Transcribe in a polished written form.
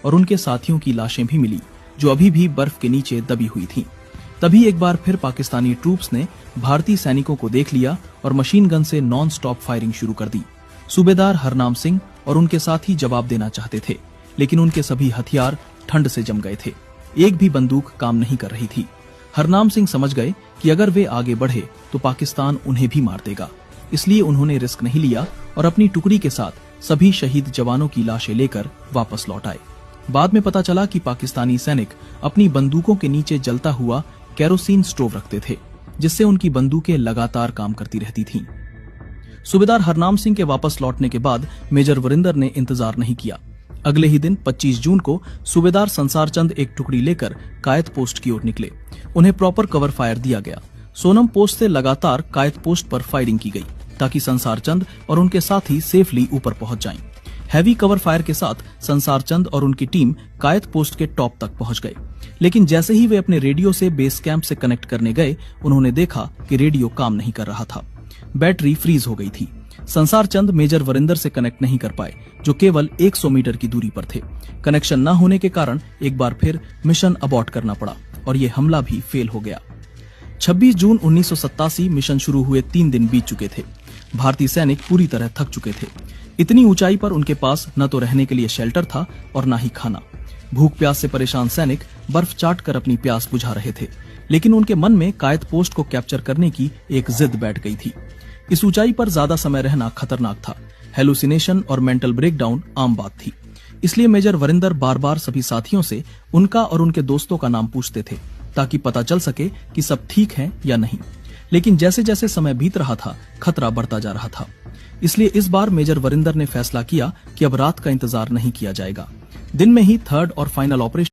और उनके साथियों की लाशें भी मिली, जो अभी भी बर्फ के नीचे दबी हुई थीं। तभी एक बार फिर पाकिस्तानी ट्रूप्स ने भारतीय सैनिकों को देख लिया और मशीन गन से नॉन स्टॉप फायरिंग शुरू कर दी। सूबेदार हरनाम सिंह और उनके साथी जवाब देना चाहते थे, लेकिन उनके सभी हथियार ठंड से जम गए थे। एक भी बंदूक काम नहीं कर रही थी। हरनाम सिंह समझ गए कि अगर वे आगे बढ़े तो पाकिस्तान उन्हें भी मार देगा। इसलिए उन्होंने रिस्क नहीं लिया और अपनी टुकड़ी के साथ सभी शहीद जवानों की लाशें लेकर वापस लौट आए। बाद में पता चला कि पाकिस्तानी सैनिक अपनी बंदूकों के नीचे जलता हुआ केरोसिन स्टोव रखते थे, जिससे उनकी बंदूकें लगातार काम करती रहती थीं। सूबेदार हरनाम सिंह के वापस लौटने के बाद मेजर वरिंदर ने इंतजार नहीं किया। अगले ही दिन 25 जून को सूबेदार संसार चंद एक टुकड़ी लेकर कायद पोस्ट की ओर निकले। उन्हें प्रॉपर कवर फायर दिया गया। सोनम पोस्ट से लगातार कायद पोस्ट पर फायरिंग की गई, ताकि संसार चंद और उनके साथी सेफली ऊपर पहुंच जाएं। हैवी कवर फायर के साथ संसार चंद और उनकी टीम कायद पोस्ट के टॉप तक पहुंच गए, लेकिन जैसे ही वे अपने रेडियो से बेस कैंप से कनेक्ट करने गए, उन्होंने देखा कि रेडियो काम नहीं कर रहा था। बैटरी फ्रीज हो गई थी। संसार चंद मेजर वरिंदर से कनेक्ट नहीं कर पाए, जो केवल 100 मीटर की दूरी पर थे। कनेक्शन न होने के कारण एक बार फिर मिशन अबॉर्ट करना पड़ा और ये हमला भी फेल हो गया। 26 जून 1987 मिशन शुरू हुए 3 दिन बीत चुके थे। भारतीय सैनिक पूरी तरह थक चुके थे। इतनी ऊंचाई पर उनके पास न तो रहने के लिए शेल्टर था और न ही खाना। भूख प्यास से परेशान सैनिक बर्फ चाट कर अपनी प्यास बुझा रहे थे, लेकिन उनके मन में कायद पोस्ट को कैप्चर करने की एक जिद बैठ गई थी। इस ऊंचाई पर ज्यादा समय रहना खतरनाक था। हेलुसिनेशन और मेंटल ब्रेकडाउन आम बात थी। इसलिए मेजर वरिंदर बार बार सभी साथियों से उनका और उनके दोस्तों का नाम पूछते थे, ताकि पता चल सके कि सब ठीक है या नहीं। लेकिन जैसे जैसे समय बीत रहा था, खतरा बढ़ता जा रहा था। इसलिए इस बार मेजर वरिंदर ने फैसला किया कि अब रात का इंतजार नहीं किया जाएगा। दिन में ही थर्ड और फाइनल ऑपरेशन